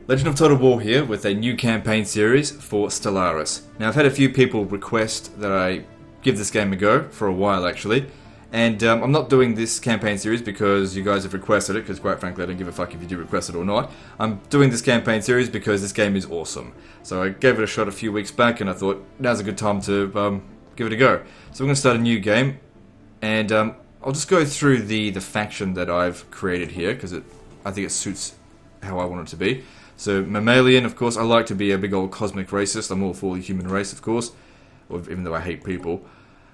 Legend of Total War here with a new campaign series for Stellaris. Now I've had a few people request that I give this game a go for a while actually, and I'm not doing this campaign series because you guys have requested it, because quite frankly I don't give a fuck if you do request it or not. I'm doing this campaign series because this game is awesome. So I gave it a shot a few weeks back and I thought now's a good time to give it a go. So we're going to start a new game, and I'll just go through the faction that I've created here because I think it suits how I want it to be. So, mammalian, of course. I like to be a big old cosmic racist. I'm all for the human race, of course, even though I hate people.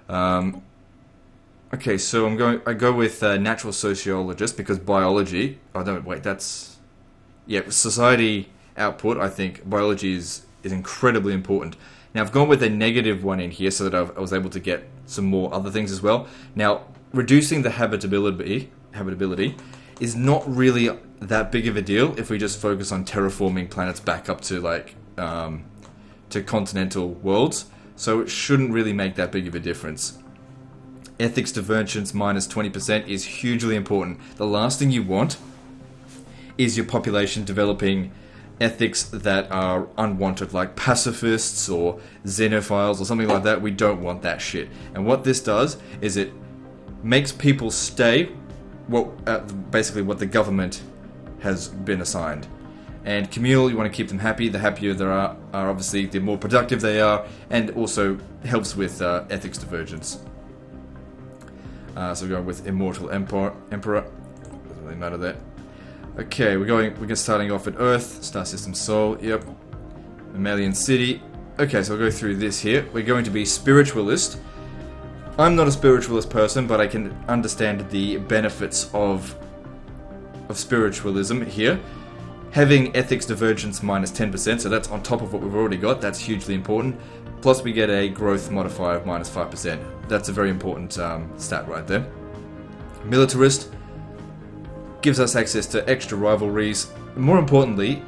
Okay, so I go with natural sociologist because biology. Oh no, wait, that's society output. I think biology is incredibly important. Now I've gone with a negative one in here so that I was able to get some more other things as well. Now, reducing the habitability is not really that big of a deal if we just focus on terraforming planets back up to to continental worlds. So it shouldn't really make that big of a difference. Ethics divergence minus 20% is hugely important. The last thing you want is your population developing ethics that are unwanted, like pacifists or xenophiles or something like that. We don't want that shit. And what this does is it makes people stay basically what the government has been assigned. And communal, you want to keep them happy. The happier they are obviously the more productive they are, and also helps with ethics divergence. So we're going with immortal emperor. Doesn't really matter there. Okay, we're starting off at Earth, star system Sol. Yep. Mammalian city. Okay, so we'll go through this here. We're going to be spiritualist. I'm not a spiritualist person, but I can understand the benefits of spiritualism here. Having ethics divergence minus 10%, so that's on top of what we've already got. That's hugely important. Plus we get a growth modifier of minus 5%. That's a very important stat right there. Militarist gives us access to extra rivalries. More importantly,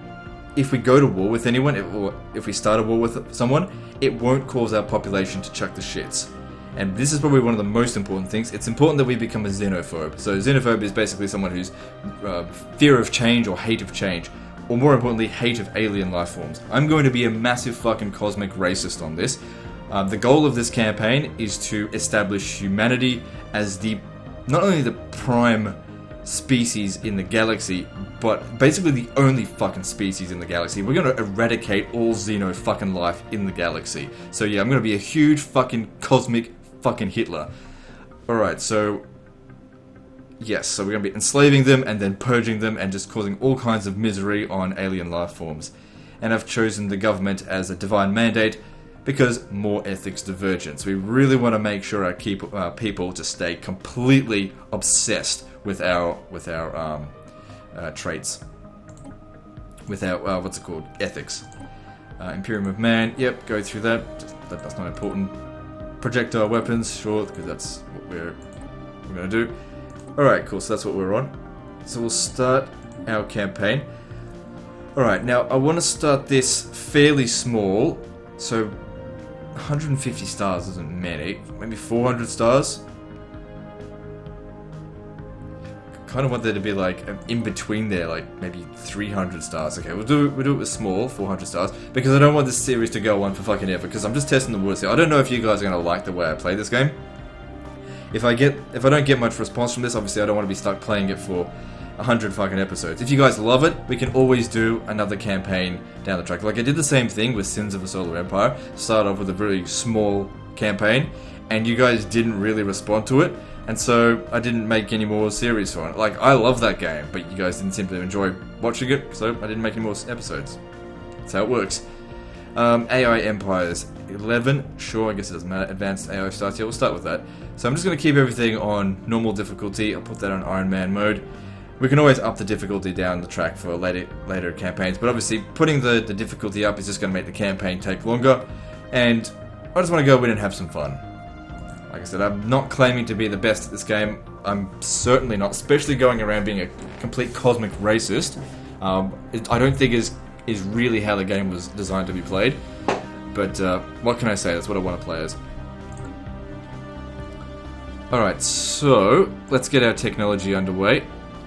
if we go to war with anyone, or if we start a war with someone, it won't cause our population to chuck the shits. And this is probably one of the most important things. It's important that we become a xenophobe. So xenophobe is basically someone who's fear of change or hate of change. Or more importantly, hate of alien life forms. I'm going to be a massive fucking cosmic racist on this. The goal of this campaign is to establish humanity as not only the prime species in the galaxy, but basically the only fucking species in the galaxy. We're going to eradicate all xeno fucking life in the galaxy. So yeah, I'm going to be a huge fucking cosmic fucking Hitler. Alright, so yes, so we're going to be enslaving them and then purging them and just causing all kinds of misery on alien life forms. And I've chosen the government as a divine mandate because more ethics divergence. We really want to make sure our people to stay completely obsessed with our traits. With our, what's it called? Ethics. Imperium of Man, yep, go through that. That's not important. Projectile weapons, sure, because that's what we're going to do. Alright, cool, so that's what we're on. So we'll start our campaign. Alright, now I want to start this fairly small. So 150 stars isn't many. Maybe 400 stars. Kind of want there to be like in between there, like maybe 300 stars. Okay, we'll do it with small, 400 stars, because I don't want this series to go on for fucking ever, because I'm just testing the waters here. I don't know if you guys are gonna like the way I play this game. If I don't get much response from this, obviously I don't want to be stuck playing it for 100 fucking episodes. If you guys love it, we can always do another campaign down the track. Like I did the same thing with Sins of a Solar Empire. Started off with a very small campaign, and you guys didn't really respond to it. And so I didn't make any more series for it. Like, I love that game, but you guys didn't seem to enjoy watching it, so I didn't make any more episodes. That's how it works. AI Empires 11, sure, I guess it doesn't matter. Advanced AI starts here, we'll start with that. So I'm just going to keep everything on normal difficulty. I'll put that on Iron Man mode. We can always up the difficulty down the track for later campaigns, but obviously putting the difficulty up is just going to make the campaign take longer, and I just want to go in and have some fun. Like I said, I'm not claiming to be the best at this game. I'm certainly not, especially going around being a complete cosmic racist. I don't think is really how the game was designed to be played. But what can I say? That's what I want to play as. Alright, so let's get our technology underway.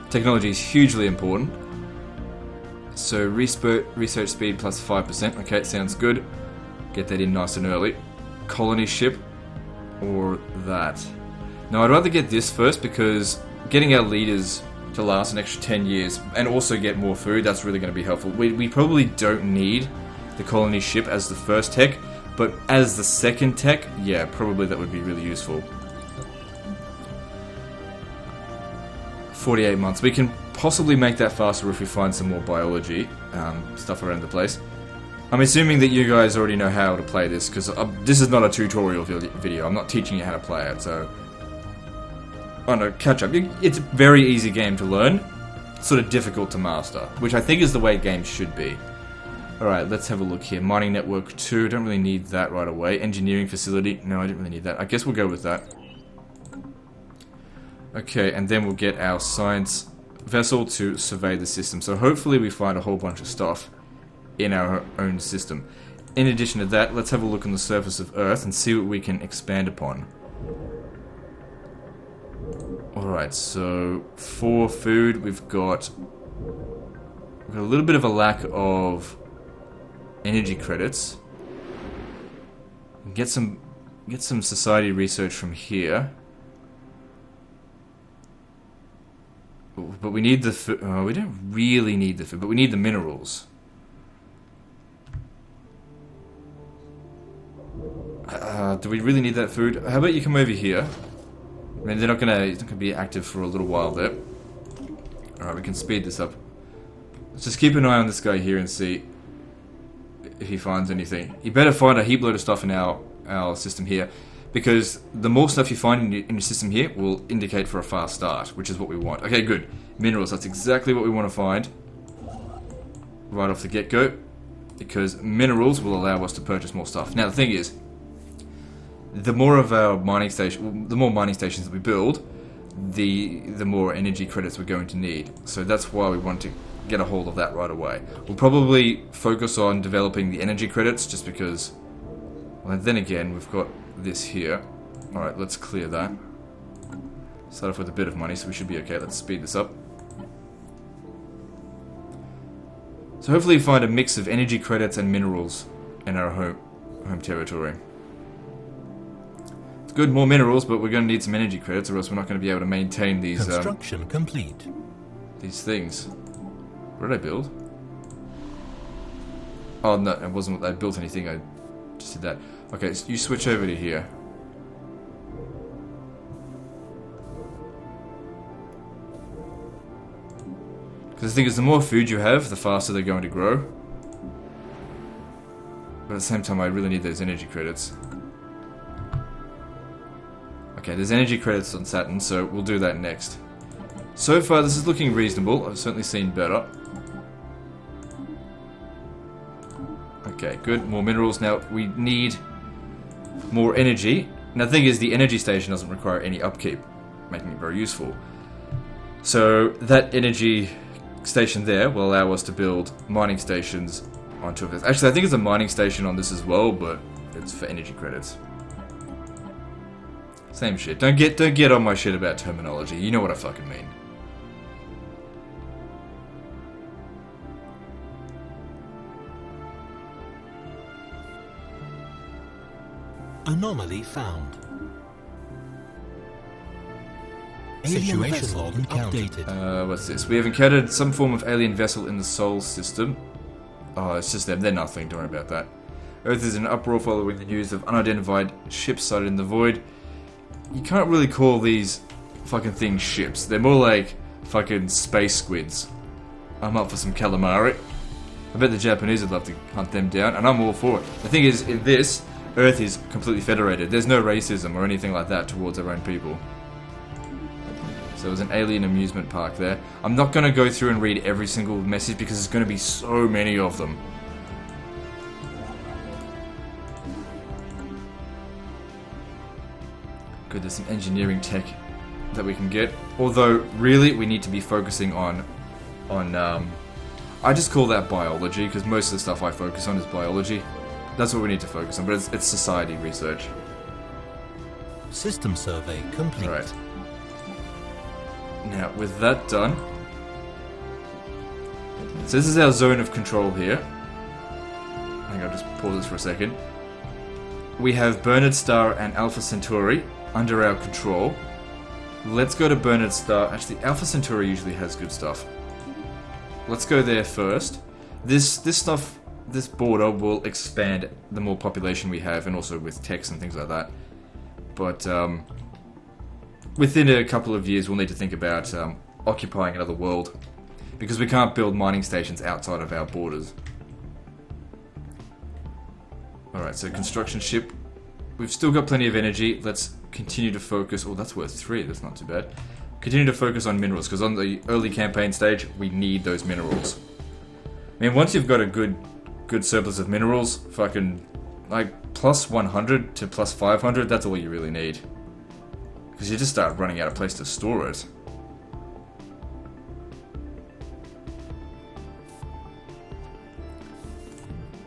Technology is hugely important. So research speed plus 5%. Okay, sounds good. Get that in nice and early. Colony ship or that. Now I'd rather get this first because getting our leaders to last an extra 10 years and also get more food, that's really going to be helpful. We probably don't need the colony ship as the first tech, but as the second tech, yeah, probably that would be really useful. 48 months. We can possibly make that faster if we find some more biology stuff around the place. I'm assuming that you guys already know how to play this, because this is not a tutorial video. I'm not teaching you how to play it, so... Oh no, catch up. It's a very easy game to learn, sort of difficult to master, which I think is the way games should be. Alright, let's have a look here. Mining network 2, don't really need that right away. Engineering facility, no, I don't really need that. I guess we'll go with that. Okay, and then we'll get our science vessel to survey the system. So hopefully we find a whole bunch of stuff in our own system. In addition to that, let's have a look on the surface of Earth and see what we can expand upon. Alright, so for food we've got a little bit of a lack of energy credits. Get some society research from here. But we need the food. We don't really need the food, but we need the minerals. Do we really need that food? How about you come over here? I mean, it's not gonna be active for a little while there. Alright, we can speed this up. Let's just keep an eye on this guy here and see if he finds anything. You better find a heap load of stuff in our system here, because the more stuff you find in your system here will indicate for a fast start, which is what we want. Okay, good. Minerals, that's exactly what we want to find right off the get-go, because minerals will allow us to purchase more stuff. Now, the thing is, the more of our mining station, the more mining stations that we build, the more energy credits we're going to need. So that's why we want to get a hold of that right away. We'll probably focus on developing the energy credits, just because, well, then again, we've got this here. Alright, let's clear that. Start off with a bit of money, so we should be okay. Let's speed this up. So hopefully we find a mix of energy credits and minerals in our home territory. It's good, more minerals, but we're going to need some energy credits, or else we're not going to be able to maintain these construction complete. These things. What did I build? Oh no, it wasn't what I built anything. I just did that. Okay, so you switch over to here. Because the thing is, the more food you have, the faster they're going to grow. But at the same time, I really need those energy credits. Okay, there's energy credits on Saturn, so we'll do that next. So far, this is looking reasonable. I've certainly seen better. Okay, good. More minerals. Now, we need more energy. Now, the thing is, the energy station doesn't require any upkeep, making it very useful. So, that energy station there will allow us to build mining stations on top of this. Actually, I think it's a mining station on this as well, but it's for energy credits. Same shit. Don't get on my shit about terminology. You know what I fucking mean. Anomaly found. Situation log updated. What's this? We have encountered some form of alien vessel in the Sol system. Oh, it's just them. They're nothing. Don't worry about that. Earth is in an uproar following the news of unidentified ships sighted in the void. You can't really call these fucking things ships. They're more like fucking space squids. I'm up for some calamari. I bet the Japanese would love to hunt them down, and I'm all for it. The thing is, in this, Earth is completely federated. There's no racism or anything like that towards our own people. So there's an alien amusement park there. I'm not going to go through and read every single message because there's going to be so many of them. Good, there's some engineering tech that we can get. Although, really, we need to be focusing on I just call that biology, because most of the stuff I focus on is biology. That's what we need to focus on, but it's society research. System survey complete. Alright. Now, with that done, So this is our zone of control here. Hang on, just pause this for a second. We have Bernard Star and Alpha Centauri under our control. Let's go to Bernard Star. Actually, Alpha Centauri usually has good stuff. Let's go there first. This border will expand the more population we have, and also with techs and things like that. But within a couple of years, we'll need to think about occupying another world, because we can't build mining stations outside of our borders. Alright, so construction ship. We've still got plenty of energy. Let's continue to focus. Oh, that's worth 3. That's not too bad. Continue to focus on minerals, because on the early campaign stage, we need those minerals. I mean, once you've got a good surplus of minerals, fucking, like, plus 100 to plus 500, that's all you really need. Because you just start running out of place to store it.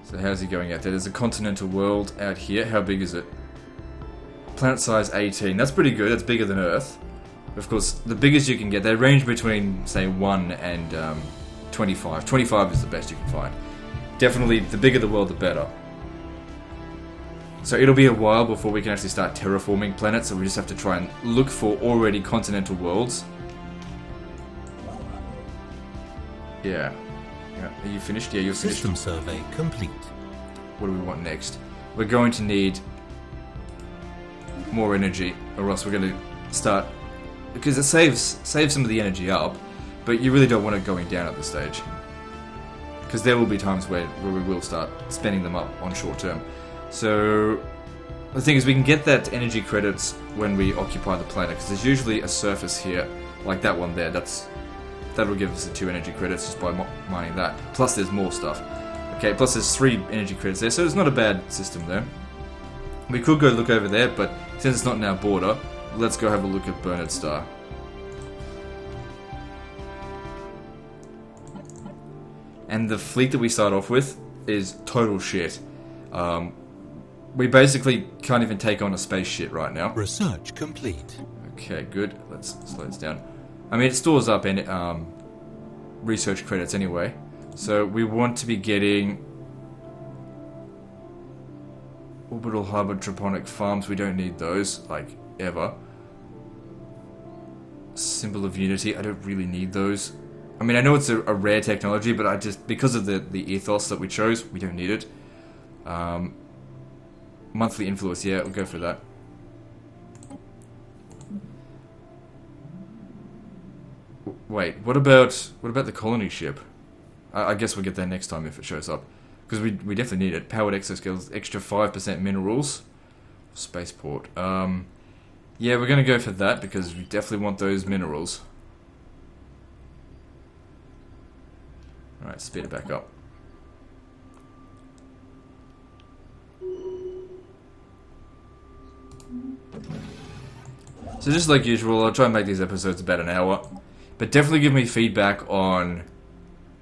So how's he going out there? There's a continental world out here. How big is it? Planet size 18. That's pretty good. That's bigger than Earth. Of course, the biggest you can get, they range between, say, 1 and 25. 25 is the best you can find. Definitely, the bigger the world, the better. So it'll be a while before we can actually start terraforming planets, so we just have to try and look for already continental worlds. Yeah. Are you finished? Yeah, you're finished. System survey complete. What do we want next? We're going to need more energy, or else we're going to start... Because it saves some of the energy up, but you really don't want it going down at this stage. Because there will be times where we will start spending them up on short term. So the thing is, we can get that energy credits when we occupy the planet, because there's usually a surface here, like that one there. That'll give us the 2 energy credits just by mining that. Plus there's more stuff. Okay, plus there's 3 energy credits there, so it's not a bad system there. We could go look over there, but since it's not in our border, let's go have a look at Bernard Star. And the fleet that we start off with is total shit. We basically can't even take on a space shit right now. Research complete. Okay, good. Let's slow this down. I mean, it stores up in research credits anyway. So we want to be getting orbital hydroponic farms. We don't need those, like, ever. Symbol of Unity. I don't really need those. I mean, I know it's a rare technology, but I just, because of the ethos that we chose, we don't need it. Monthly influence, yeah, we'll go for that. Wait, what about the colony ship? I guess we'll get there next time if it shows up. Because we definitely need it. Powered exoskeletons, extra 5% minerals. Spaceport. Yeah, we're going to go for that because we definitely want those minerals. Alright, speed it back up. So just like usual, I'll try and make these episodes about an hour. But definitely give me feedback on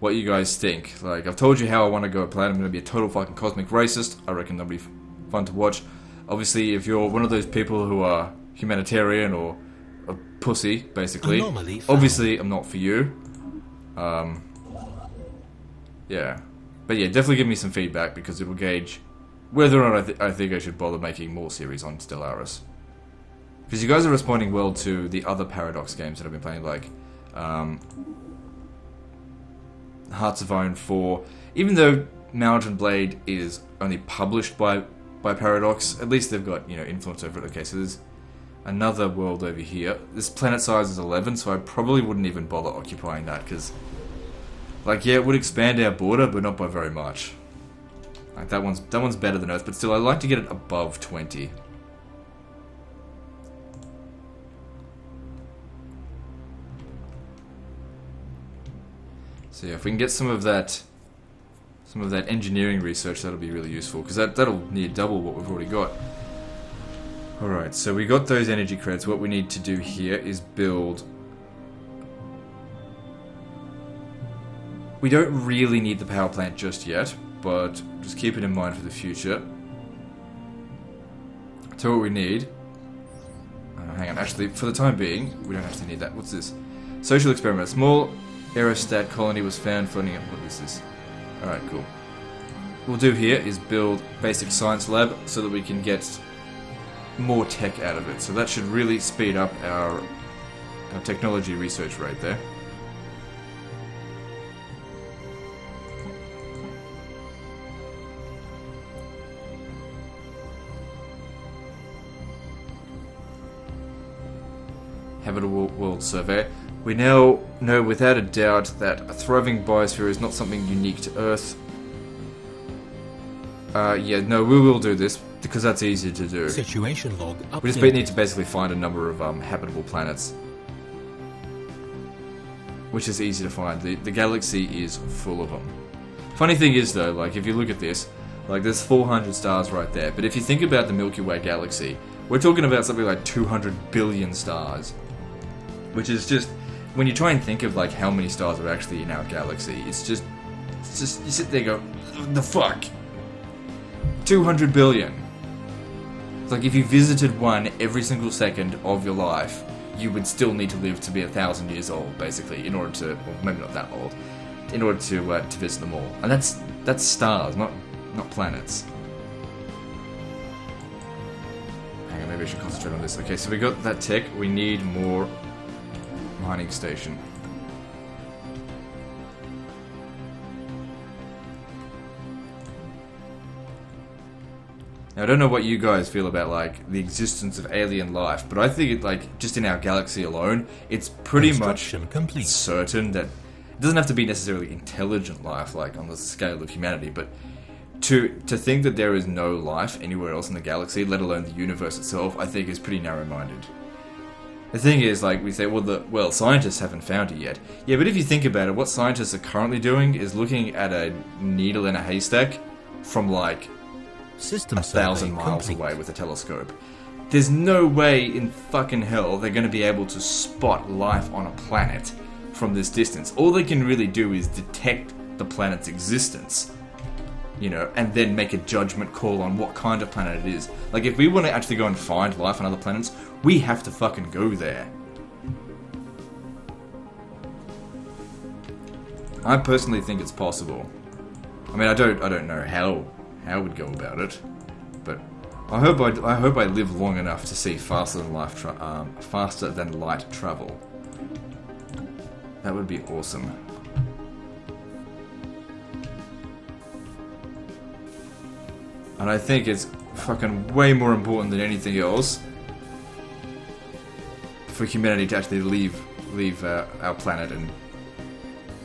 what you guys think. Like, I've told you how I want to go play. I'm going to be a total fucking cosmic racist. I reckon that'll be fun to watch. Obviously, if you're one of those people who are humanitarian or a pussy, basically, obviously I'm not for you. Yeah. But yeah, definitely give me some feedback because it will gauge whether or not I think I should bother making more series on Stellaris. Because you guys are responding well to the other Paradox games that I've been playing, like Hearts of Iron 4. Even though Mountain Blade is only published by Paradox, at least they've got, you know, influence over it. Okay, so there's another world over here. This planet size is 11, so I probably wouldn't even bother occupying that, because, like, yeah, it would expand our border, but not by very much. Like, that one's better than Earth, but still, I'd like to get it above 20. So yeah, if we can get some of that engineering research, that'll be really useful, because that'll near double what we've already got. Alright, so we got those energy credits. What we need to do here is build... We don't really need the power plant just yet, but just keep it in mind for the future. So what we need... hang on, actually, for the time being, we don't actually need that. What's this? Social experiment. Small Aerostat colony was found floating up. What is this? Alright, cool. What we'll do here is build basic science lab so that we can get more tech out of it. So that should really speed up our technology research rate there. Habitable World Survey. We now know without a doubt that a thriving biosphere is not something unique to Earth. Yeah, no, we will do this because that's easier to do. Situation log updated. We just need to basically find a number of habitable planets, which is easy to find. The galaxy is full of them. Funny thing is though, like if you look at this, like there's 400 stars right there, but if you think about the Milky Way galaxy, we're talking about something like 200 billion stars, which is just, when you try and think of like how many stars are actually in our galaxy, it's just you sit there and go, the fuck? 200 billion. It's like if you visited one every single second of your life, you would still need to live to be 1,000 years old, basically, in order to, well, maybe not that old, in order to visit them all. And that's stars, not planets. Hang on, maybe I should concentrate on this. Okay, so we got that tech. We need more mining station. Now, I don't know what you guys feel about, like, the existence of alien life, but I think, just in our galaxy alone, it's pretty much certain that it doesn't have to be necessarily intelligent life, like, on the scale of humanity, but to think that there is no life anywhere else in the galaxy, let alone the universe itself, I think is pretty narrow-minded. The thing is, like, we say, well, scientists haven't found it yet. Yeah, but if you think about it, what scientists are currently doing is looking at a needle in a haystack from, like, System 1,000 miles away with a telescope. There's no way in fucking hell they're going to be able to spot life on a planet from this distance. All they can really do is detect the planet's existence, you know, and then make a judgment call on what kind of planet it is. Like, if we want to actually go and find life on other planets, we have to fucking go there. I personally think it's possible. I mean, I don't know how we'd go about it, but I hope I live long enough to see faster than light travel. That would be awesome. And I think it's fucking way more important than anything else for humanity to actually leave our planet and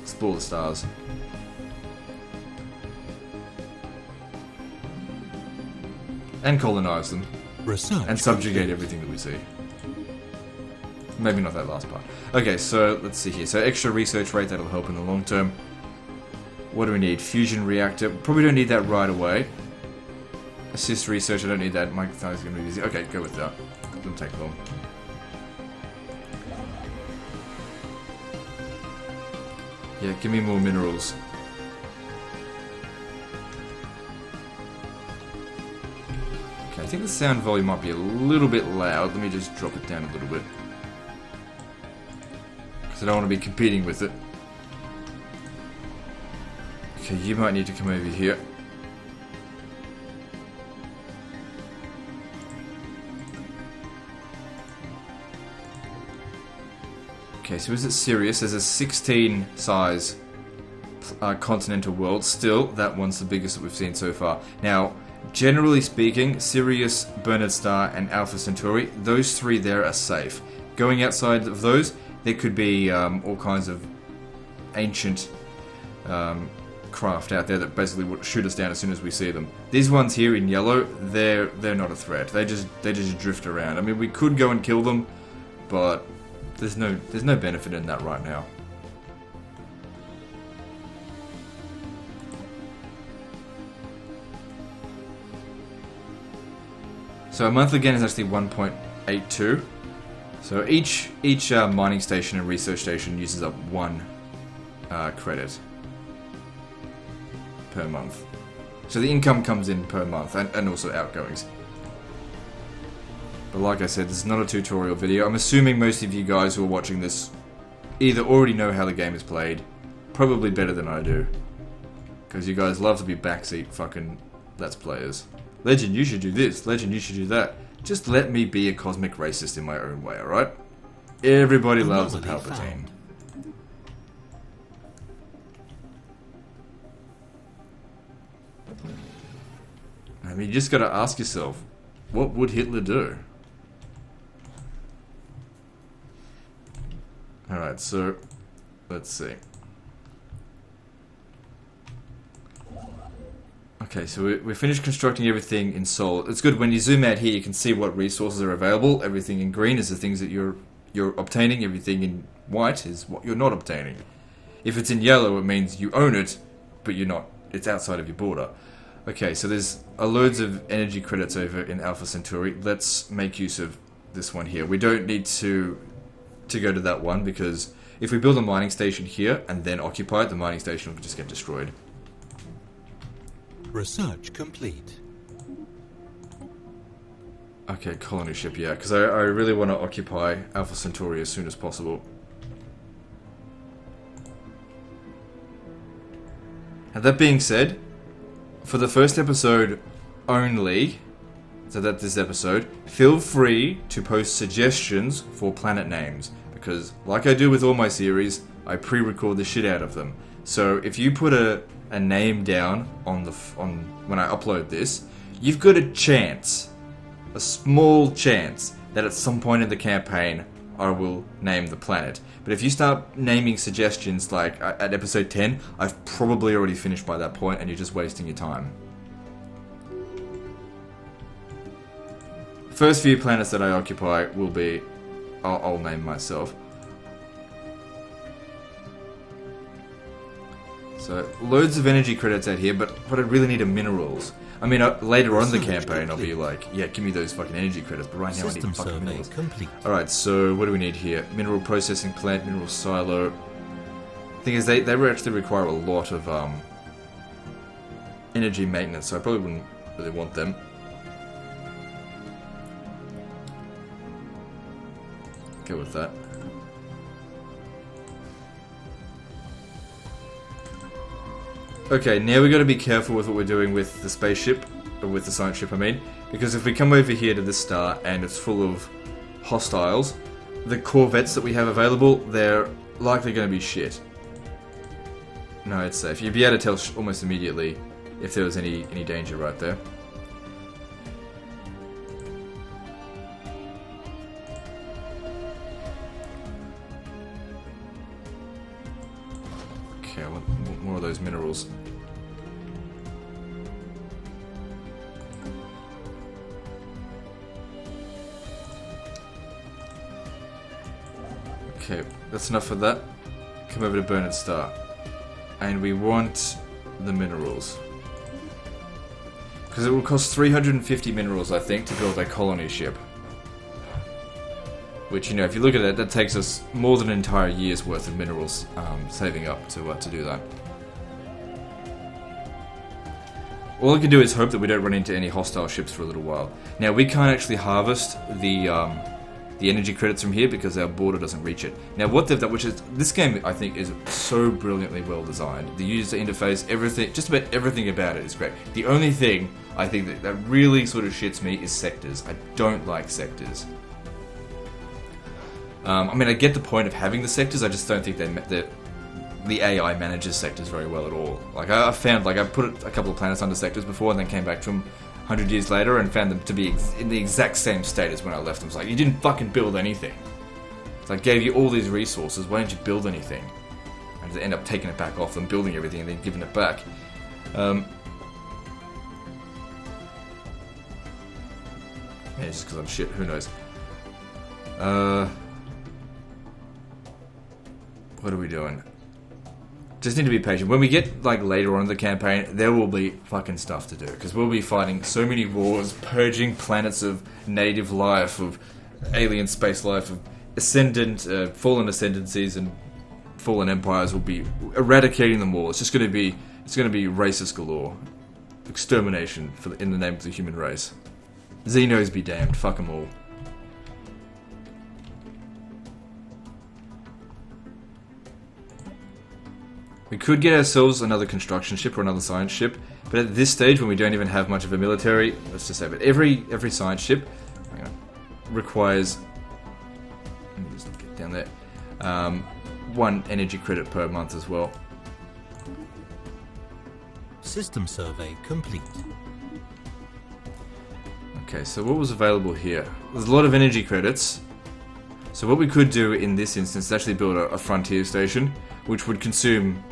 explore the stars. And colonize them. Research and subjugate everything that we see. Maybe not that last part. Okay, so let's see here. So extra research rate, that'll help in the long term. What do we need? Fusion reactor. Probably don't need that right away. Assist research, I don't need that. My size is going to be easy. Okay, go with that. Doesn't take long. Yeah, give me more minerals. I think the sound volume might be a little bit loud. Let me just drop it down a little bit, because I don't want to be competing with it. Okay, you might need to come over here. Okay, so is it Sirius? There's a 16 size continental world. Still, that one's the biggest that we've seen so far. Now, generally speaking, Sirius, Bernard Star, and Alpha Centauri, those three there are safe. Going outside of those, there could be all kinds of ancient craft out there that basically would shoot us down as soon as we see them. These ones here in yellow, they're not a threat. They just drift around. I mean, we could go and kill them, but there's no benefit in that right now. So a month again is actually 1.82. So each mining station and research station uses up 1 credit per month. So the income comes in per month and also outgoings. But like I said, this is not a tutorial video. I'm assuming most of you guys who are watching this, either already know how the game is played, probably better than I do. Because you guys love to be backseat fucking Let's Players. Legend, you should do this. Legend, you should do that. Just let me be a cosmic racist in my own way, alright? Everybody loves a Palpatine. I mean, you just gotta ask yourself, what would Hitler do? Alright, so, let's see. Okay, so we finished constructing everything in Sol. It's good when you zoom out here, you can see what resources are available. Everything in green is the things that you're obtaining. Everything in white is what you're not obtaining. If it's in yellow, it means you own it, but you're not. It's outside of your border. Okay, so there's loads of energy credits over in Alpha Centauri. Let's make use of this one here. We don't need to go to that one, because if we build a mining station here and then occupy it, the mining station will just get destroyed. Research complete. Okay, colony ship, yeah, because I really want to occupy Alpha Centauri as soon as possible. And that being said, for the first episode only, so that's this episode, feel free to post suggestions for planet names, because like I do with all my series, I pre-record the shit out of them. So if you put a name down on when I upload this, you've got a chance, a small chance, that at some point in the campaign I will name the planet. But if you start naming suggestions like at episode 10, I've probably already finished by that point and you're just wasting your time. First few planets that I occupy will be, I'll name myself. So, loads of energy credits out here, but what I really need are minerals. I mean, later on in the campaign, I'll be like, yeah, give me those fucking energy credits, but right now I need fucking minerals. Alright, so what do we need here? Mineral processing plant, mineral silo. Thing is, they actually require a lot of energy maintenance, so I probably wouldn't really want them. Go with that. Okay, now we got to be careful with what we're doing with the spaceship, or with the science ship I mean, because if we come over here to this star and it's full of hostiles, the corvettes that we have available, they're likely going to be shit. No, it's safe. You'd be able to tell almost immediately if there was any danger right there. Okay, I want more of those minerals. Okay, that's enough for that. Come over to Bernard Star. And we want the minerals. Because it will cost 350 minerals, I think, to build a colony ship. Which, you know, if you look at it, that takes us more than an entire year's worth of minerals saving up to do that. All I can do is hope that we don't run into any hostile ships for a little while. Now, we can't actually harvest the energy credits from here because our border doesn't reach it. Now, what they've done, which is, this game I think is so brilliantly well designed. The user interface, everything, just about everything about it is great. The only thing I think that really sort of shits me is sectors. I don't like sectors. I mean, I get the point of having the sectors, I just don't think the AI manages sectors very well at all. Like, I found, like, I put a couple of planets under sectors before and then came back to them 100 years later and found them to be in the exact same state as when I left them. It's like, you didn't fucking build anything. It's like, I gave you all these resources, why didn't you build anything? And just end up taking it back off them, building everything and then giving it back. Yeah, just because I'm shit, who knows. What are we doing? Just need to be patient. When we get, like, later on in the campaign, there will be fucking stuff to do. Because we'll be fighting so many wars, purging planets of native life, of alien space life, of ascendant, fallen ascendancies, and fallen empires. Will be eradicating them all. It's just going to be, racist galore. Extermination in the name of the human race. Xenos be damned. Fuck them all. We could get ourselves another construction ship or another science ship, but at this stage, when we don't even have much of a military, let's just say, but every science ship, hang on, requires, let me just get down there, 1 energy credit per month as well. System survey complete. Okay, so what was available here? There's a lot of energy credits. So what we could do in this instance is actually build a frontier station, which would consume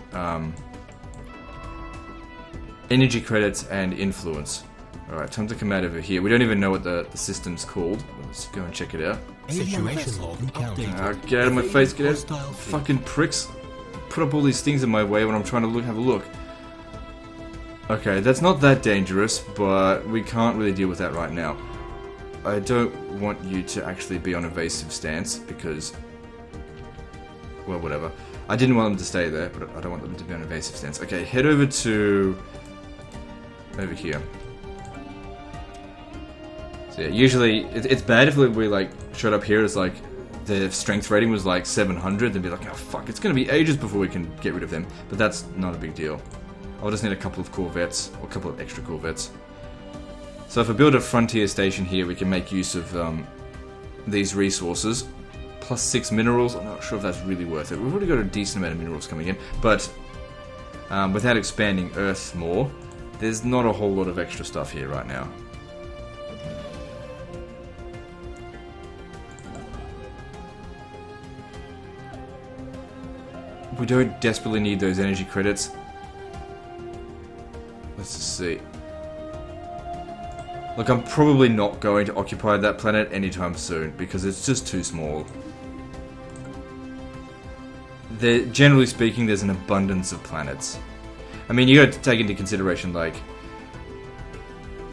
energy credits and influence. Alright, time to come out over here. We don't even know what the system's called. Let's go and check it out. Situation log updated. Get out of my face, get out. Hostile fleet. Fucking pricks. Put up all these things in my way when I'm trying to have a look. Okay, that's not that dangerous, but we can't really deal with that right now. I don't want you to actually be on evasive stance because, well, whatever. I didn't want them to stay there, but I don't want them to be on evasive stance. Okay, head over to over here. So yeah, usually it's bad if we like showed up here as like the strength rating was like 700, then be like, oh fuck, it's gonna be ages before we can get rid of them. But that's not a big deal. I'll just need a couple of corvettes, or a couple of extra corvettes. So if I build a frontier station here, we can make use of these resources. Plus 6 minerals, I'm not sure if that's really worth it. We've already got a decent amount of minerals coming in, but without expanding Earth more, there's not a whole lot of extra stuff here right now. We don't desperately need those energy credits. Let's just see. Look, I'm probably not going to occupy that planet anytime soon because it's just too small. Generally speaking, there's an abundance of planets. I mean, you got to take into consideration, like,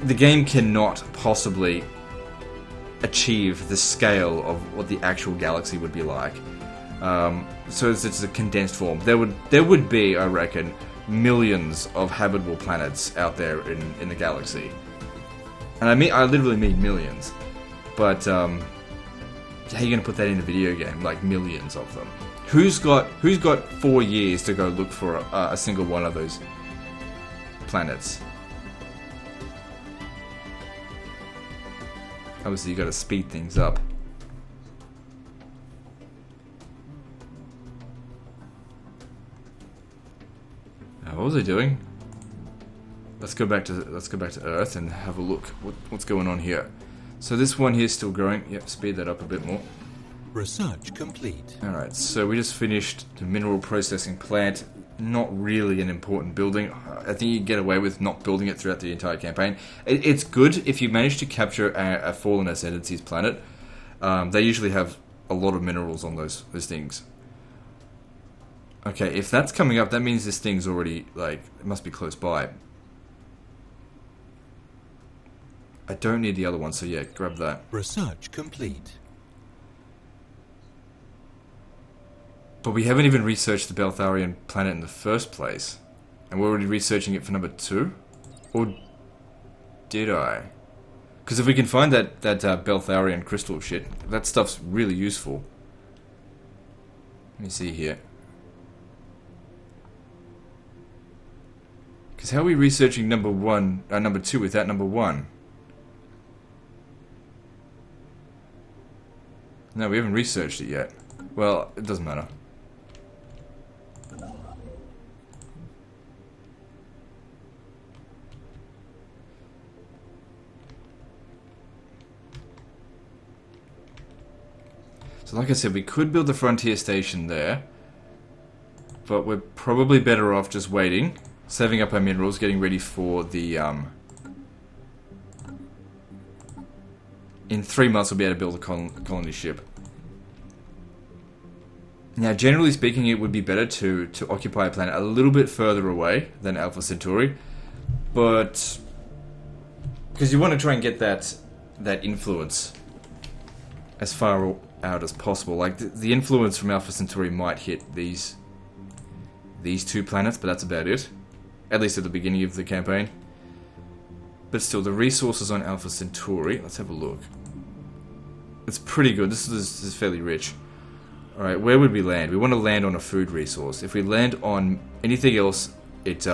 the game cannot possibly achieve the scale of what the actual galaxy would be like. So it's a condensed form. There would be, I reckon, millions of habitable planets out there in the galaxy. And I literally mean millions. But how are you gonna put that in a video game? Like millions of them. Who's got 4 years to go look for a single one of those planets? Obviously, you got to speed things up. What was I doing? Let's go back to Earth and have a look. What's going on here? So this one here is still growing. Yep, speed that up a bit more. Research complete. Alright, so we just finished the mineral processing plant. Not really an important building. I think you can get away with not building it throughout the entire campaign. It's good if you manage to capture a fallen ascendancy's planet. They usually have a lot of minerals on those things. Okay, if that's coming up, that means this thing's already, like, it must be close by. I don't need the other one, so yeah, grab that. Research complete. But we haven't even researched the Beltharian planet in the first place. And we're already researching it for number 2? Or did I? Because if we can find that Beltharian crystal shit, that stuff's really useful. Let me see here. Because how are we researching number 2 without number 1? No, we haven't researched it yet. Well, it doesn't matter. So like I said, we could build the frontier station there, but we're probably better off just waiting, saving up our minerals, getting ready for the, in 3 months we'll be able to build a colony ship. Now, generally speaking, it would be better to occupy a planet a little bit further away than Alpha Centauri, but because you want to try and get that influence as far out as possible. Like the influence from Alpha Centauri might hit these 2 planets, but that's about it. At least at the beginning of the campaign. But still, the resources on Alpha Centauri, let's have a look. It's pretty good. This is fairly rich. Alright, where would we land? We want to land on a food resource. If we land on anything else, it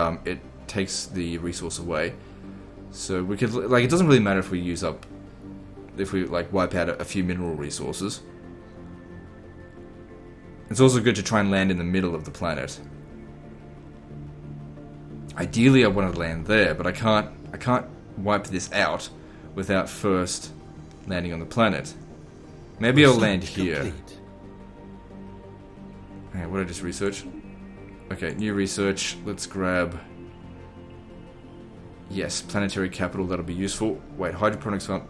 takes the resource away. So we could, like, it doesn't really matter if we use up, if we, like, wipe out a few mineral resources. It's also good to try and land in the middle of the planet. Ideally, I want to land there, but I can't wipe this out without first landing on the planet. Maybe I'll land here. Okay, what did I just research? Okay, new research. Let's grab... Yes, planetary capital, that'll be useful. Wait, hydroponics farm.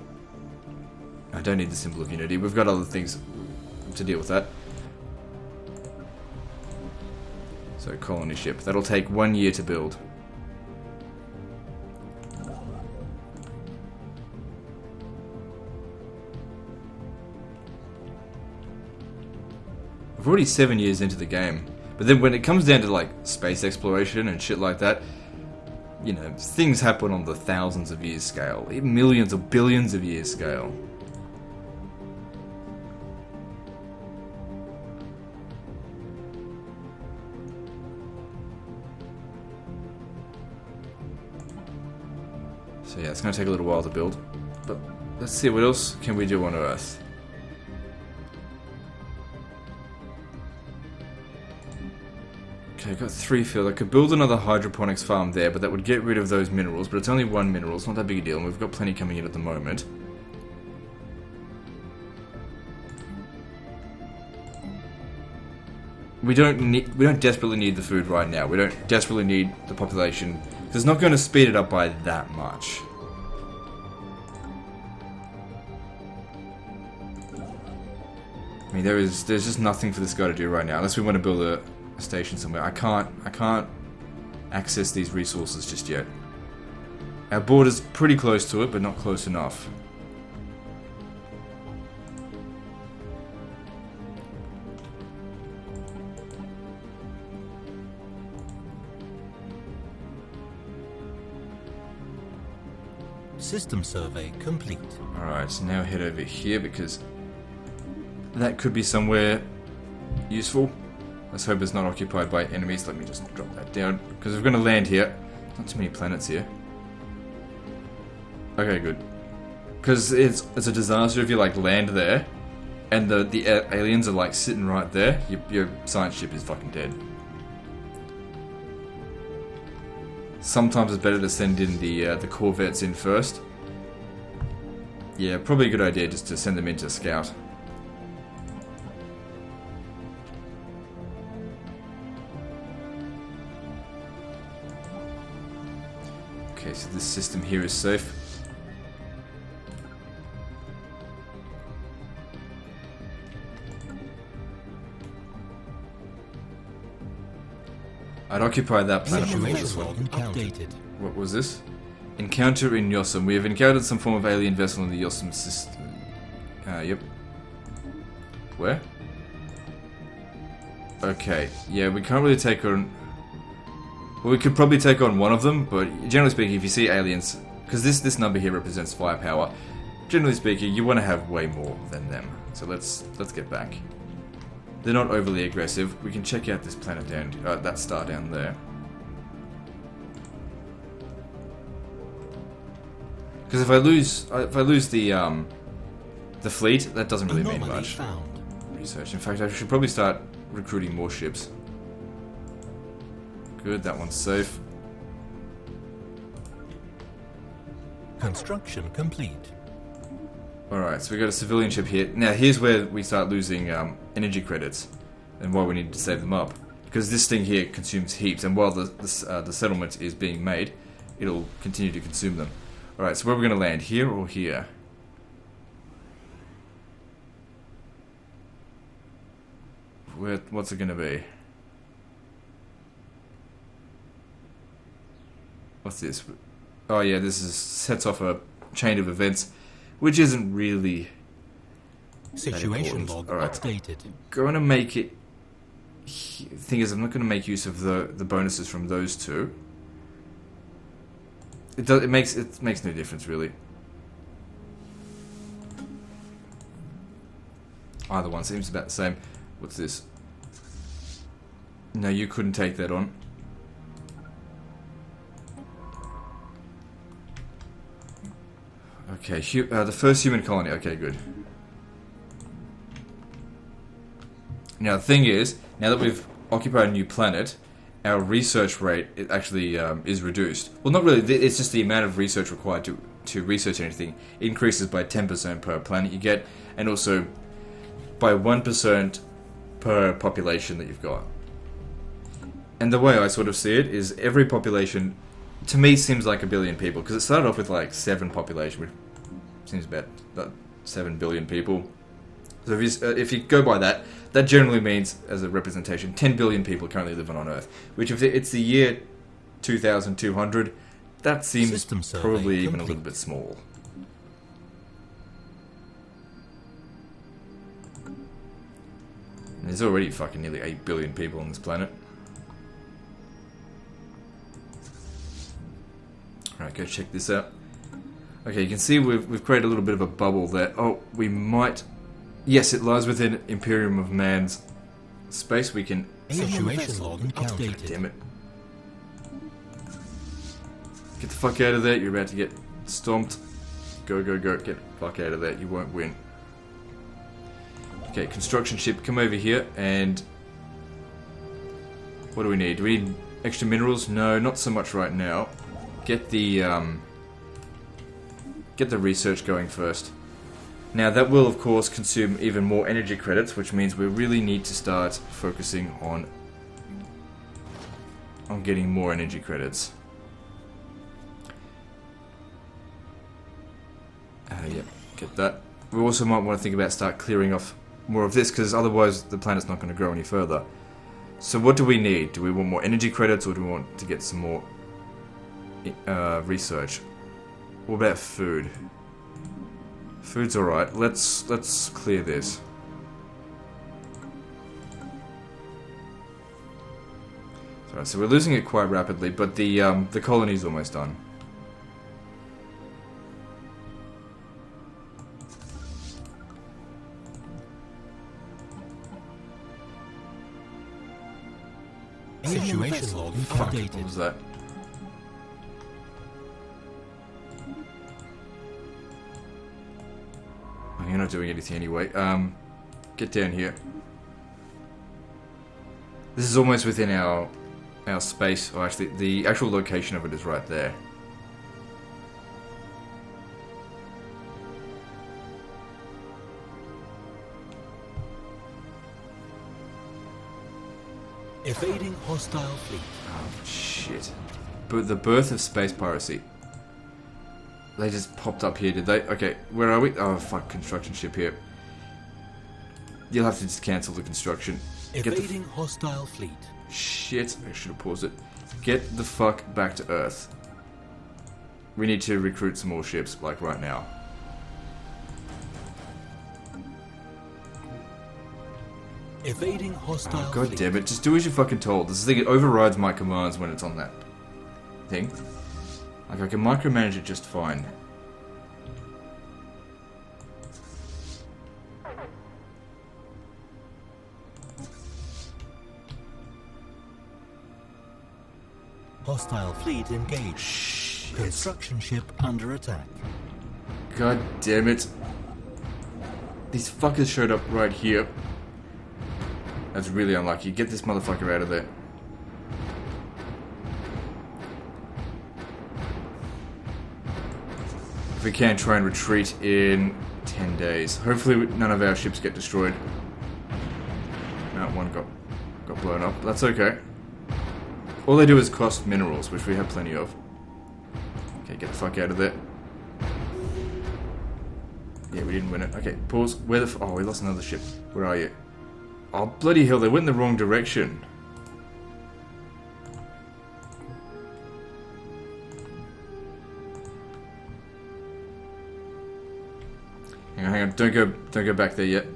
I don't need the symbol of unity. We've got other things to deal with that. So, colony ship. That'll take 1 year to build. We're already 7 years into the game. But then when it comes down to, like, space exploration and shit like that, you know, things happen on the thousands of years scale. Even millions or billions of years scale. So yeah, it's going to take a little while to build. But let's see, what else can we do on Earth? Okay, I've got 3 fields. I could build another hydroponics farm there, but that would get rid of those minerals. But it's only 1 mineral, it's not that big a deal, and we've got plenty coming in at the moment. We don't desperately need the food right now. We don't desperately need the population. It's not going to speed it up by that much. I mean, there's just nothing for this guy to do right now, unless we want to build a station somewhere. I can't access these resources just yet. Our border's pretty close to it, but not close enough. System survey complete. Alright, so now head over here because that could be somewhere useful. Let's hope it's not occupied by enemies. Let me just drop that down because we're going to land here. Not too many planets here. Okay, good. Because it's a disaster if you like land there and the aliens are like sitting right there. Your science ship is fucking dead. Sometimes it's better to send in the corvettes in first. Yeah, probably a good idea just to send them in to scout. Okay, so this system here is safe. I'd occupy that planet before this one. Updated. What was this? Encounter in Yossum. We have encountered some form of alien vessel in the Yossum system. Yep. Where? Okay. Yeah, we can't really take on... Well, we could probably take on one of them, but generally speaking, if you see aliens... Because this number here represents firepower. Generally speaking, you want to have way more than them. So let's get back. They're not overly aggressive. We can check out this planet down, that star down there. Because if I lose the fleet, that doesn't really mean much. Research. In fact, I should probably start recruiting more ships. Good, that one's safe. Construction complete. Alright, so we got a civilian ship here. Now, here's where we start losing energy credits, and why we need to save them up. Because this thing here consumes heaps, and while the settlement is being made, it'll continue to consume them. Alright, so where are we going to land? Here or here? What's it going to be? What's this? Oh yeah, this sets off a chain of events. Which isn't really situation log updated. Going to make it. Thing is, I'm not going to make use of the bonuses from those two. It makes no difference really. Either one seems about the same. What's this? No, you couldn't take that on. Okay, the first human colony. Okay, good. Now the thing is, now that we've occupied a new planet, our research rate actually is reduced. Well, not really. It's just the amount of research required to research anything increases by 10% per planet you get, and also by 1% per population that you've got. And the way I sort of see it is every population, to me, seems like 1 billion people, because it started off with like 7 population, which seems about 7 billion people. So if you go by that, that generally means, as a representation, 10 billion people currently living on Earth. Which, if it's the year 2200, that seems probably even a little bit small. And there's already fucking nearly 8 billion people on this planet. Alright, go check this out. Okay, you can see we've created a little bit of a bubble there. Oh, we might... Yes, it lies within Imperium of Man's space. We can... Situation log updated. Damn it. Get the fuck out of there. You're about to get stomped. Go, go, go. Get the fuck out of there. You won't win. Okay, construction ship. Come over here and... What do we need? Do we need extra minerals? No, not so much right now. Get the research going first. Now that will of course consume even more energy credits, which means we really need to start focusing on getting more energy credits. Yep, get that. We also might want to think about start clearing off more of this, because otherwise the planet's not going to grow any further. So what do we need? Do we want more energy credits, or do we want to get some more research? What about food? Food's alright. Let's clear this. Alright, so we're losing it quite rapidly, but the colony's almost done. Situation log updated. What was that? Oh, you're not doing anything anyway. Get down here. This is almost within our space. Or actually, the actual location of it is right there. Evading hostile fleet. Oh, shit. But the birth of space piracy. They just popped up here, did they? Okay, where are we? Oh, fuck, construction ship here. You'll have to just cancel the construction. Evading hostile fleet. Shit, I should have paused it. Get the fuck back to Earth. We need to recruit some more ships, like right now. Evading hostile Oh, God fleet. damn it, just do as you're fucking told. This thing, it overrides my commands when it's on that thing. Like, I can micromanage it just fine. Hostile fleet engaged. Shit. Construction ship under attack. God damn it. These fuckers showed up right here. That's really unlucky. Get this motherfucker out of there. If we can, try and retreat in 10 days. Hopefully none of our ships get destroyed. No, one got blown up. That's okay. All they do is cost minerals, which we have plenty of. Okay, get the fuck out of there. Yeah, we didn't win it. Okay, pause. Where the oh, we lost another ship. Where are you? Oh, bloody hell, they went in the wrong direction. Hang on, don't go back there yet.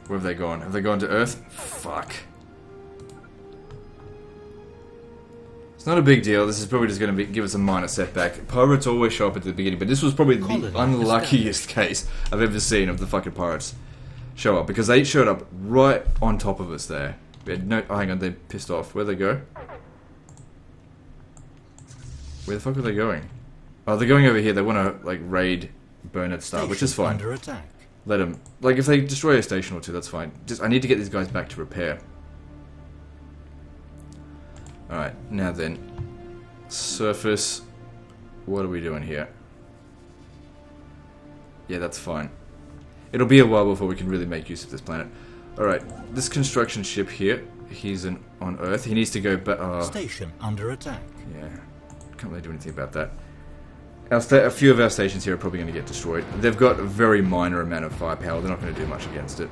Where have they gone? Have they gone to Earth? Fuck. It's not a big deal. This is probably just going to give us a minor setback. Pirates always show up at the beginning, but this was probably the unluckiest case I've ever seen of the fucking pirates show up, because they showed up right on top of us there. We had no... Oh, hang on, they pissed off. Where'd they go? Where the fuck are they going? Oh, they're going over here. They want to, like, raid Bernard Star, which is fine. Under attack. Let them... Like, if they destroy a station or two, that's fine. I need to get these guys back to repair. Alright, now then. Surface. What are we doing here? Yeah, that's fine. It'll be a while before we can really make use of this planet. Alright, this construction ship here, he's on Earth. He needs to go back... Station under attack. Yeah, can't really do anything about that. A few of our stations here are probably going to get destroyed. They've got a very minor amount of firepower. They're not going to do much against it.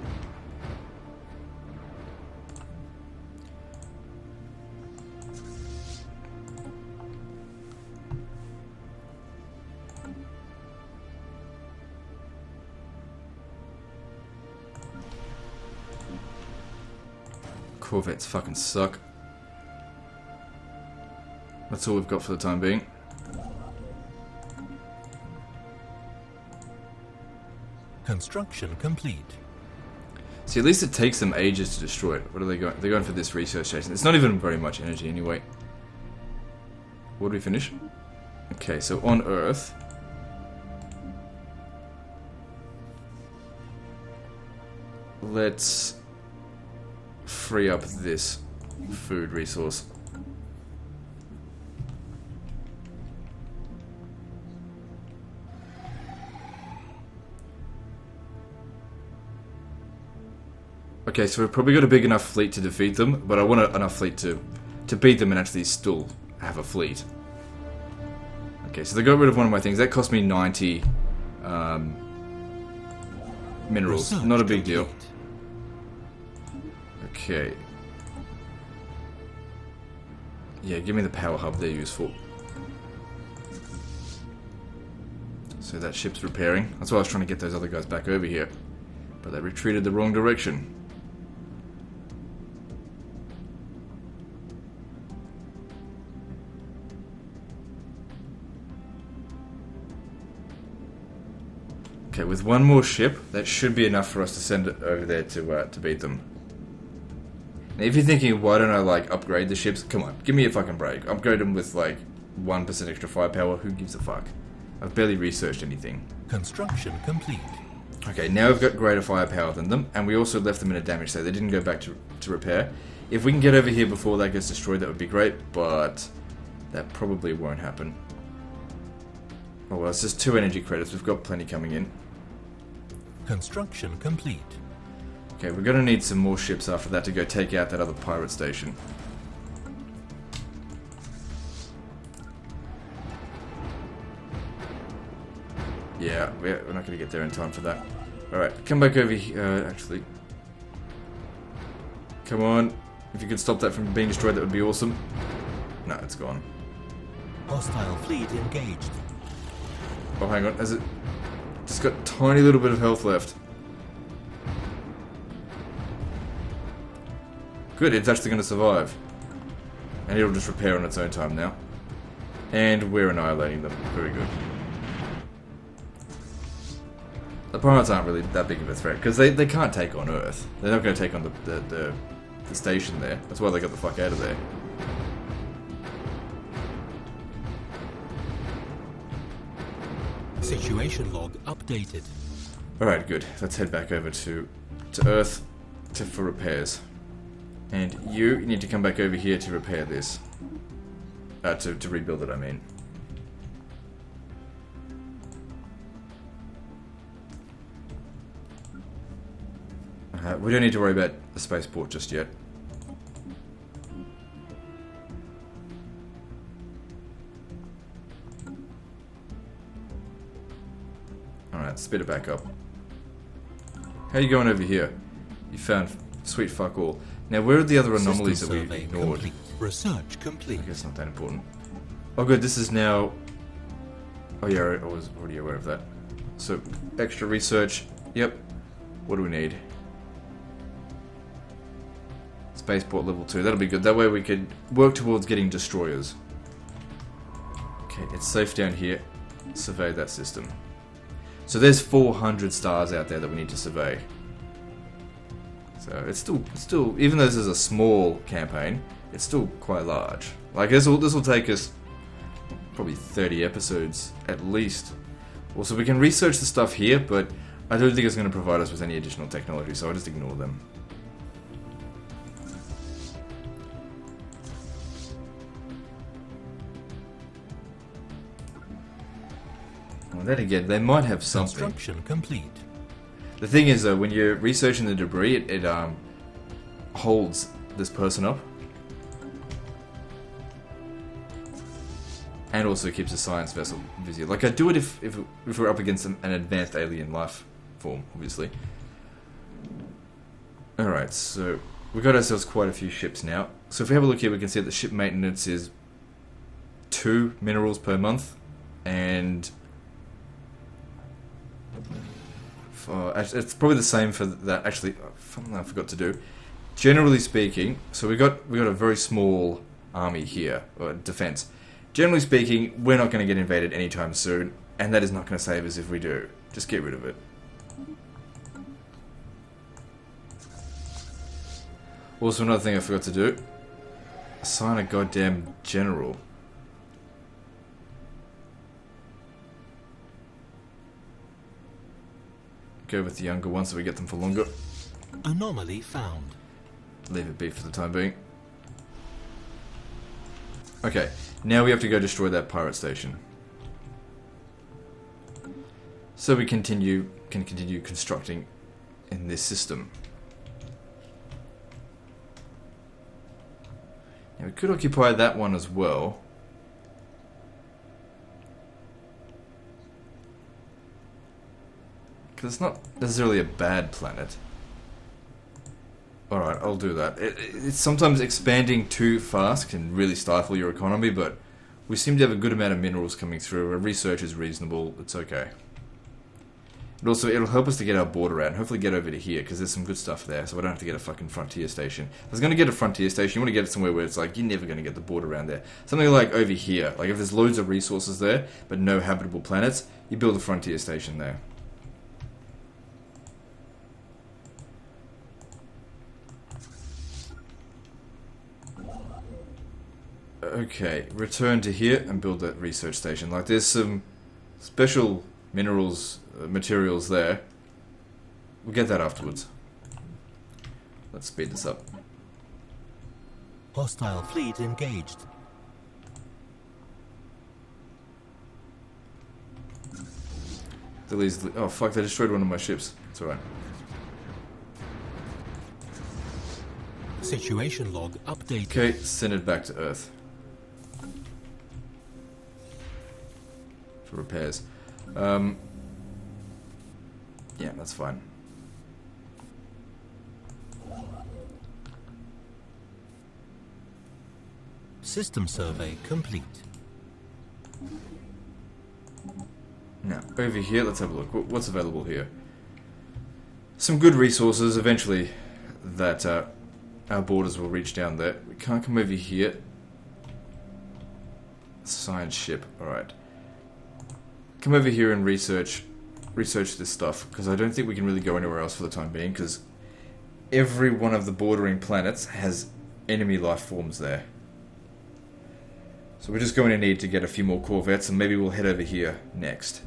Corvettes fucking suck. That's all we've got for the time being. Construction complete. See, at least it takes them ages to destroy it. What are they going? They're going for this research station. It's not even very much energy anyway. What did we finish? Okay, so on Earth. Let's free up this food resource. Okay, so we've probably got a big enough fleet to defeat them, but I want enough fleet to beat them and actually still have a fleet. Okay, so they got rid of one of my things. That cost me 90 minerals. Not a big deal. Okay. Yeah, give me the power hub. They're useful. So that ship's repairing. That's why I was trying to get those other guys back over here. But they retreated the wrong direction. Okay, with one more ship, that should be enough for us to send it over there to beat them. Now, if you're thinking, why don't I, like, upgrade the ships? Come on, give me a fucking break. Upgrade them with, like, 1% extra firepower. Who gives a fuck? I've barely researched anything. Construction complete. Okay, now we've got greater firepower than them, and we also left them in a damage state. They didn't go back to repair. If we can get over here before that gets destroyed, that would be great, but that probably won't happen. Oh well, it's just 2 energy credits. We've got plenty coming in. Construction complete. Okay, we're gonna need some more ships after that to go take out that other pirate station. Yeah, we're not gonna get there in time for that. Alright, come back over here, actually. Come on. If you could stop that from being destroyed, that would be awesome. No, it's gone. Hostile fleet engaged. Oh, hang on. Has it just got a tiny little bit of health left? Good, it's actually going to survive. And it'll just repair on its own time now. And we're annihilating them. Very good. The pirates aren't really that big of a threat, because they can't take on Earth. They're not going to take on the station there. That's why they got the fuck out of there. Situation log updated. Alright, good. Let's head back over to Earth for repairs. And you need to come back over here to repair this. To rebuild it, I mean. We don't need to worry about the spaceport just yet. Alright, speed it back up. How are you going over here? You found sweet fuck all. Now, where are the other anomalies that we ignored? Complete. Research complete. I guess not that important. Oh good, this is now... Oh yeah, I was already aware of that. So, extra research. Yep. What do we need? Spaceport level 2. That'll be good. That way we could work towards getting destroyers. Okay, it's safe down here. Survey that system. So there's 400 stars out there that we need to survey. So it's still, even though this is a small campaign, it's still quite large. Like this will take us probably 30 episodes at least. Also, we can research the stuff here, but I don't think it's going to provide us with any additional technology, so I'll just ignore them. Well, then again, they might have something. Construction complete. The thing is, though, when you're researching the debris, it holds this person up. And also keeps a science vessel busy. Like, I'd do it if we're up against an advanced alien life form, obviously. Alright, so we've got ourselves quite a few ships now. So if we have a look here, we can see that the ship maintenance is 2 minerals per month. And it's probably the same for that. Actually, something I forgot to do. Generally speaking, so we got a very small army here, or defense. Generally speaking, we're not going to get invaded anytime soon, and that is not going to save us if we do. Just get rid of it. Also, another thing I forgot to do. Assign a goddamn general. Go with the younger ones so we get them for longer. Anomaly found. Leave it be for the time being. Okay, now we have to go destroy that pirate station. So we can continue constructing in this system. Now we could occupy that one as well. Because it's not necessarily a bad planet. Alright, I'll do that. It's sometimes expanding too fast can really stifle your economy, but we seem to have a good amount of minerals coming through. Our research is reasonable. It's okay. And also, it'll help us to get our border out and hopefully get over to here, because there's some good stuff there, so I don't have to get a fucking frontier station. If I was going to get a frontier station, you want to get it somewhere where it's like, you're never going to get the border around there. Something like over here. Like, if there's loads of resources there, but no habitable planets, you build a frontier station there. Okay, return to here and build that research station. Like, there's some special minerals, materials there. We'll get that afterwards. Let's speed this up. Hostile fleet engaged. Oh fuck, they destroyed one of my ships. It's alright. Situation log updated. Okay, send it back to Earth. For repairs. Yeah, that's fine. System survey complete. Now, over here, let's have a look. What's available here? Some good resources. Eventually, that our borders will reach down there. We can't come over here. Science ship. Alright. Come over here and research this stuff, because I don't think we can really go anywhere else for the time being, because every one of the bordering planets has enemy life forms there. So we're just going to need to get a few more corvettes, and maybe we'll head over here next.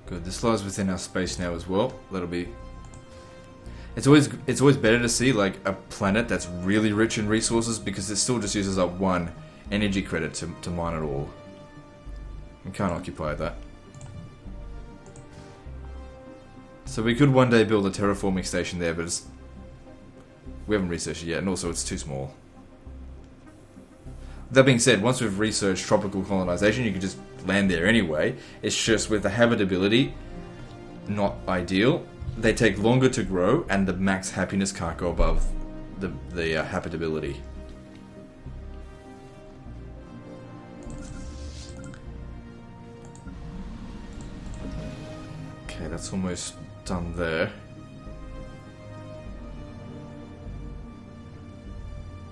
Good. This lies within our space now as well. That'll be. It's always better to see like a planet that's really rich in resources, because it still just uses up 1 energy credit to mine it all. We can't occupy that. So we could one day build a terraforming station there, but we haven't researched it yet, and also it's too small. That being said, once we've researched tropical colonization, you can just land there anyway. It's just with the habitability, not ideal. They take longer to grow, and the max happiness can't go above the habitability. Okay, that's almost done there.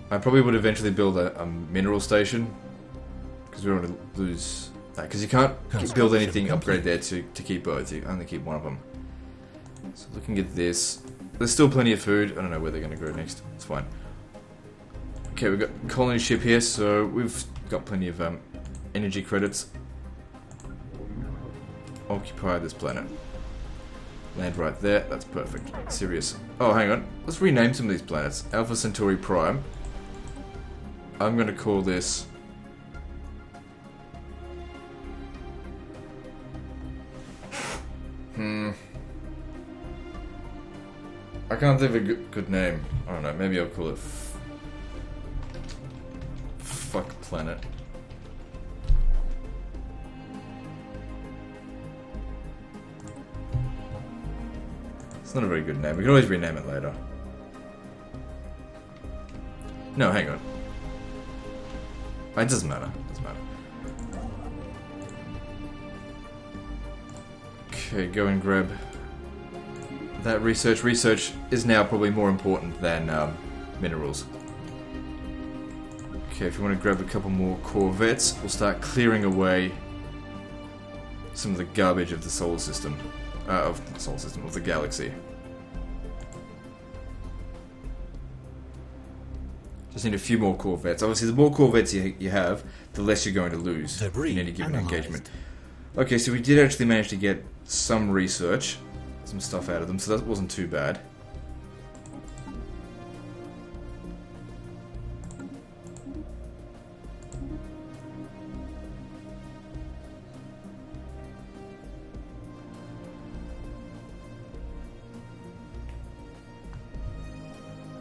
I probably would eventually build a mineral station, because we don't want to lose that. Because you can't build anything upgrade there to keep both. You only keep one of them. So looking at this, there's still plenty of food. I don't know where they're going to go next. It's fine. Okay, we've got colony ship here, so we've got plenty of energy credits. Occupy this planet. Land right there. That's perfect. Serious. Oh, hang on. Let's rename some of these planets. Alpha Centauri Prime. I'm going to call this... I can't think of a good name. I don't know. Maybe I'll call it... Fuck Planet. It's not a very good name. We can always rename it later. No, hang on. It doesn't matter. It doesn't matter. Okay, go and grab that research. Research is now probably more important than minerals. Okay, if you want to grab a couple more corvettes, we'll start clearing away some of the garbage of the solar system. Of the galaxy. Just need a few more corvettes. Obviously, the more corvettes you have, the less you're going to lose in any given engagement. Okay, so we did actually manage to get some research, some stuff out of them, so that wasn't too bad.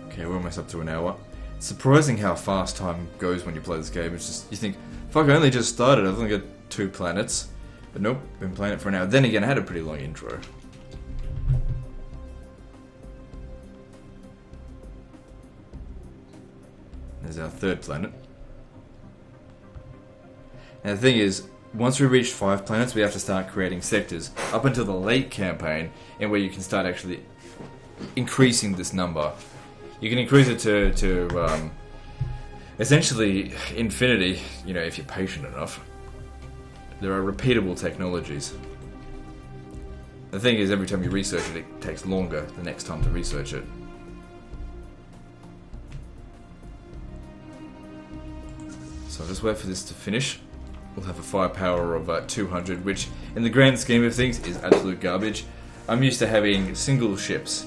Okay, we're almost up to an hour. It's surprising how fast time goes when you play this game. It's just, you think, fuck, I only just started. I've only got 2 planets. But nope, been playing it for an hour. Then again, I had a pretty long intro. There's our 3rd planet. And the thing is, once we reach 5 planets, we have to start creating sectors up until the late campaign, and where you can start actually increasing this number. You can increase it to essentially infinity, you know, if you're patient enough. There are repeatable technologies. The thing is, every time you research it, it takes longer the next time to research it. So I'll just wait for this to finish. We'll have a firepower of 200, which in the grand scheme of things is absolute garbage. I'm used to having single ships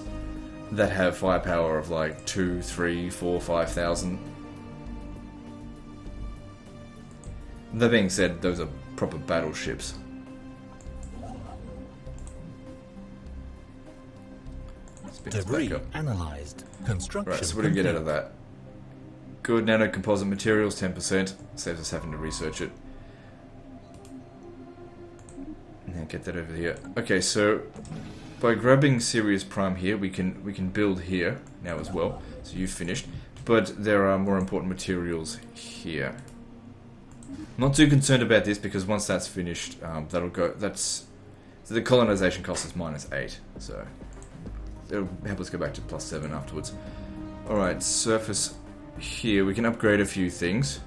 that have firepower of like 2, 3, 4, 5,000. That being said, those are proper battleships. Debris analyzed. Construction. Right, so what do we get out of that? Good nano composite materials, 10%. Saves us having to research it. And then get that over here. Okay, so by grabbing Sirius Prime here, we can build here now as well. So you've finished, but there are more important materials here. Not too concerned about this because once that's finished, that'll go. So the colonization cost is -8, so it'll help us go back to +7 afterwards. All right, surface here. We can upgrade a few things.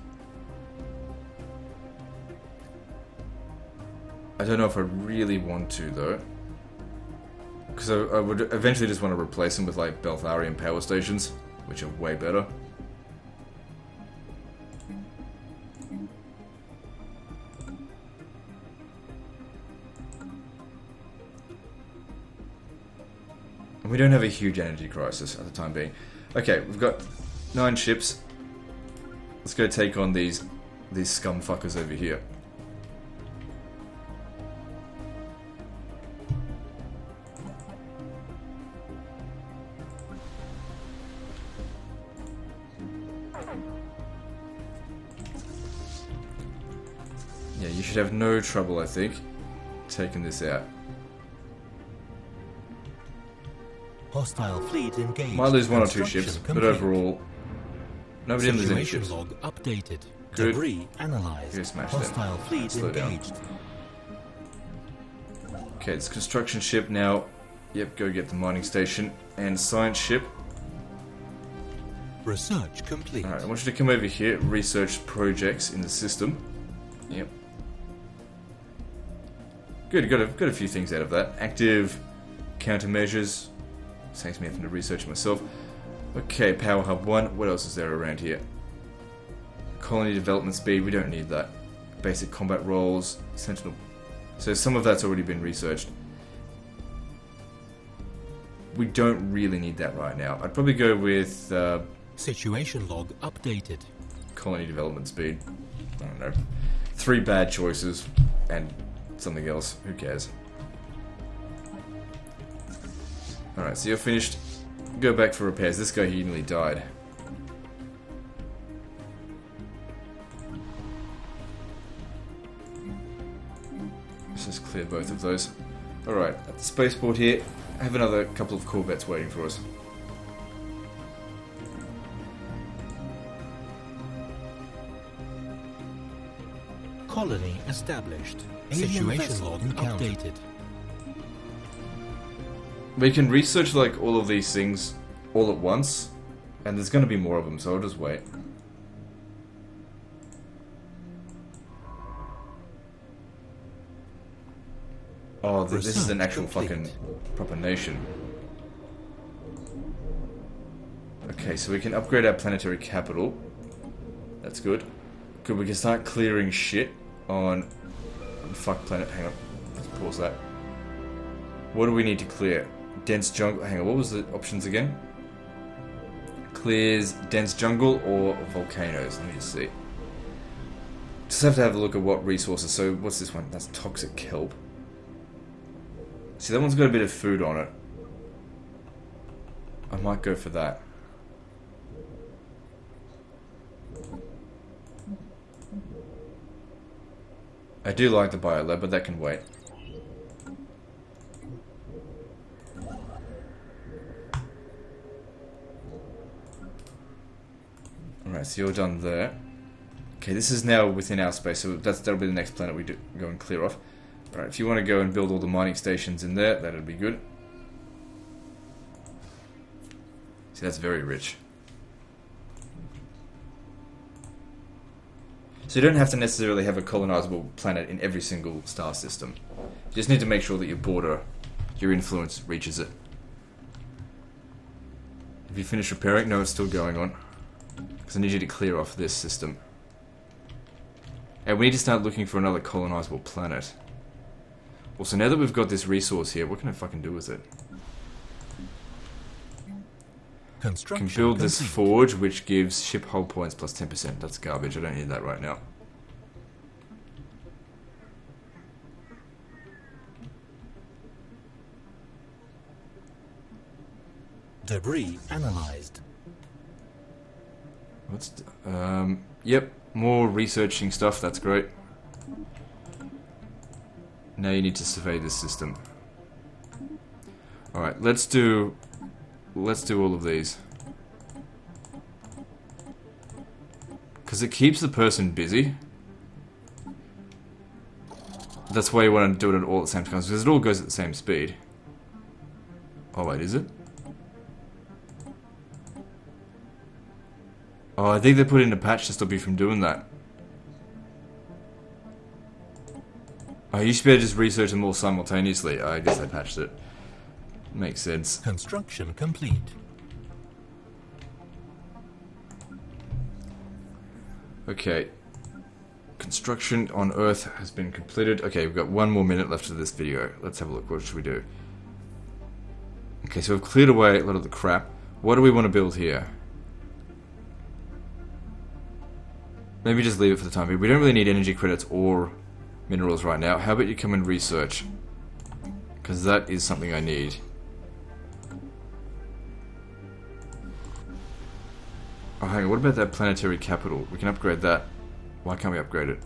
I don't know if I really want to though. Because I would eventually just want to replace them with like Beltharian power stations, which are way better. And we don't have a huge energy crisis at the time being. Okay, we've got 9 ships. Let's go take on these scum fuckers over here. Yeah, you should have no trouble, I think, taking this out. Hostile fleet engaged. Might lose one or two ships, but overall, nobody didn't lose any ships. Log updated. Good. Debris analyzed. Go smash Hostile them. fleet Slow down. engaged. Okay, it's construction ship now. Yep, go get the mining station and science ship. Research complete. Alright, I want you to come over here, research projects in the system. Yep. Good, got a few things out of that. Active countermeasures. Saves me having to research it myself. Okay, Power Hub 1. What else is there around here? Colony development speed, we don't need that. Basic combat roles, sentinel. So some of that's already been researched. We don't really need that right now. I'd probably go with Situation log updated. colony development speed. I don't know. 3 bad choices and something else. Who cares? Alright, so you're finished. Go back for repairs. This guy, he nearly died. Let's just clear both of those. Alright, at the spaceport here, I have another couple of corvettes waiting for us. Colony established. Situation log updated. We can research like all of these things all at once, and there's going to be more of them, so I'll just wait. Oh, this is an actual fucking proper nation. Okay, so we can upgrade our planetary capital. That's good. Good, we can start clearing shit on fuck planet. Hang on, let's pause that. What do we need to clear? Dense jungle. Hang on, what was the options again? Clears dense jungle or volcanoes. Let me just see. Just have to have a look at what resources. So what's this one? That's toxic kelp. See, that one's got a bit of food on it. I might go for that. I do like the biolab, but that can wait. Alright, so you're done there. Okay, this is now within our space, so that'll be the next planet we do go and clear off. Alright, if you want to go and build all the mining stations in there, that'd be good. See, that's very rich. So you don't have to necessarily have a colonizable planet in every single star system. You just need to make sure that your border, your influence reaches it. Have you finished repairing? No, it's still going on. Because I need you to clear off this system. And we need to start looking for another colonizable planet. Also, now that we've got this resource here, what can I fucking do with it? Can build this forge, which gives ship hull points plus 10%. That's garbage. I don't need that right now. Debris analyzed. What's yep, more researching stuff. That's great. Now you need to survey this system. All right, let's do all of these. Because it keeps the person busy. That's why you want to do it all at the same time, because it all goes at the same speed. Oh wait, is it? Oh, I think they put in a patch to stop you from doing that. Oh, you should be able to just research them all simultaneously. I guess they patched it. Makes sense. Construction complete. Okay. Construction on Earth has been completed. Okay, we've got 1 more minute left of this video. Let's have a look. What should we do? Okay, so we've cleared away a lot of the crap. What do we want to build here? Maybe just leave it for the time being. We don't really need energy credits or minerals right now. How about you come and research? Because that is something I need. Oh, hang on. What about that planetary capital? We can upgrade that. Why can't we upgrade it?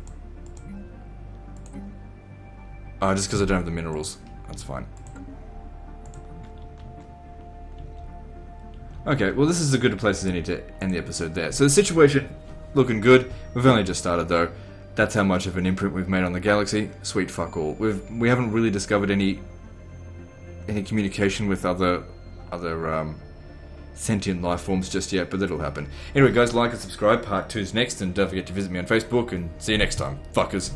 Just because I don't have the minerals. That's fine. Okay, well this is a good place as any to end the episode there. So the situation, looking good. We've only just started though. That's how much of an imprint we've made on the galaxy. Sweet fuck all. We haven't really discovered any communication with other sentient life forms just yet, but that'll happen. Anyway guys, like and subscribe. Part 2's next, and don't forget to visit me on Facebook, and see you next time, fuckers.